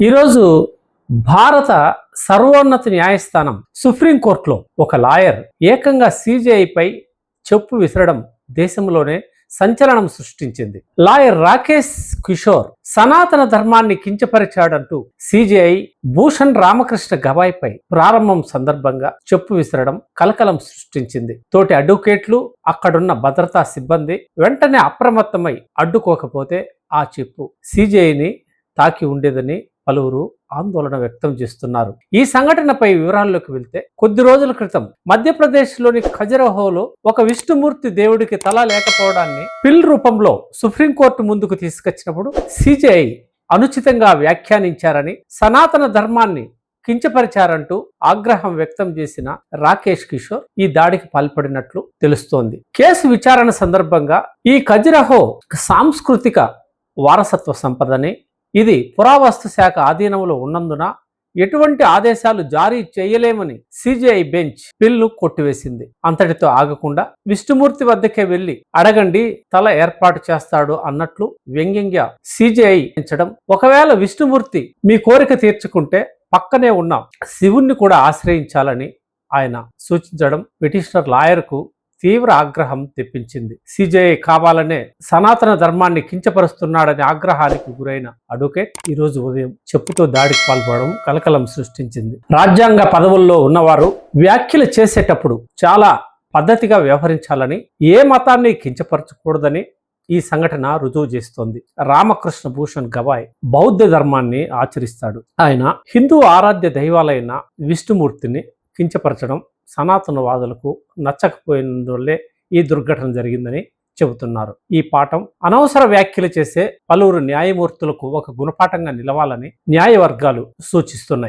ఈరోజు భారత సర్వోన్నత న్యాయస్థానం సుప్రీంకోర్టులో ఒక లాయర్ ఏకంగా సిజేఐపై చెప్పు విసరడం దేశంలోనే సంచలనం సృష్టించింది. లాయర్ రాకేష్ కిషోర్ సనాతన ధర్మాన్ని కించపరిచాడంటూ సిజేఐ భూషణ్ రామకృష్ణ గవాయ్పై ప్రారంభం సందర్భంగా చెప్పు విసరడం కలకలం సృష్టించింది. తోటి అడ్వకేట్లు, అక్కడున్న భద్రతా సిబ్బంది వెంటనే అప్రమత్తమై అడ్డుకోకపోతే ఆ చెప్పు సిజేఐని తాకి ఉండేదని పలువురు ఆందోళన వ్యక్తం చేస్తున్నారు. ఈ సంఘటనపై వివరాల్లోకి వెళ్తే, కొద్ది రోజుల క్రితం మధ్యప్రదేశ్లోని ఖజురహోలో ఒక విష్ణుమూర్తి దేవుడికి తల లేకపోవడాన్ని పిల్ రూపంలో సుప్రీంకోర్టు ముందుకు తీసుకొచ్చినప్పుడు సిజేఐ అనుచితంగా వ్యాఖ్యానించారని, సనాతన ధర్మాన్ని కించపరిచారంటూ ఆగ్రహం వ్యక్తం చేసిన రాకేష్ కిషోర్ ఈ దాడికి పాల్పడినట్లు తెలుస్తోంది. కేసు విచారణ సందర్భంగా ఈ ఖజురహో సాంస్కృతిక వారసత్వ సంపదని, ఇది పురావస్తు శాఖ ఆధీనంలో ఉన్నందున ఎటువంటి ఆదేశాలు జారీ చేయలేమని సిజేఐ బెంచ్ పిల్ను కొట్టివేసింది. అంతటితో ఆగకుండా విష్ణుమూర్తి వద్దకే వెళ్లి అడగండి, తల ఏర్పాటు చేస్తాడు అన్నట్లు వ్యంగ్యంగా సిజేఐ ఎంచడం, ఒకవేళ విష్ణుమూర్తి మీ కోరిక తీర్చుకుంటే పక్కనే ఉన్న శివుణ్ణి కూడా ఆశ్రయించాలని ఆయన సూచించడం పిటిషనర్ లాయర్కు తీవ్ర ఆగ్రహం తెప్పించింది. సిజేఐ కావాలనే సనాతన ధర్మాన్ని కించపరుస్తున్నాడనే ఆగ్రహానికి గురైన అడ్వకేట్ ఈ రోజు ఉదయం చెప్పుతో దాడికి పాల్పడడం కలకలం సృష్టించింది. రాజ్యాంగ పదవుల్లో ఉన్నవారు వ్యాఖ్యలు చేసేటప్పుడు చాలా పద్ధతిగా వ్యవహరించాలని, ఏ మతాన్ని కించపరచకూడదని ఈ సంఘటన రుజువు చేస్తోంది. రామకృష్ణ భూషణ్ గవాయ్ బౌద్ధ ధర్మాన్ని ఆచరిస్తాడు. ఆయన హిందూ ఆరాధ్య దైవాలైన విష్ణుమూర్తిని కించపరచడం సనాతనవాదులకు నచ్చకపోయినందువల్లే ఈ దుర్ఘటన జరిగిందని చెబుతున్నారు. ఈ పాఠం అనవసర వ్యాఖ్యలు చేసే పలువురు న్యాయమూర్తులకు ఒక గుణపాఠంగా నిలవాలని న్యాయ వర్గాలు సూచిస్తున్నాయి.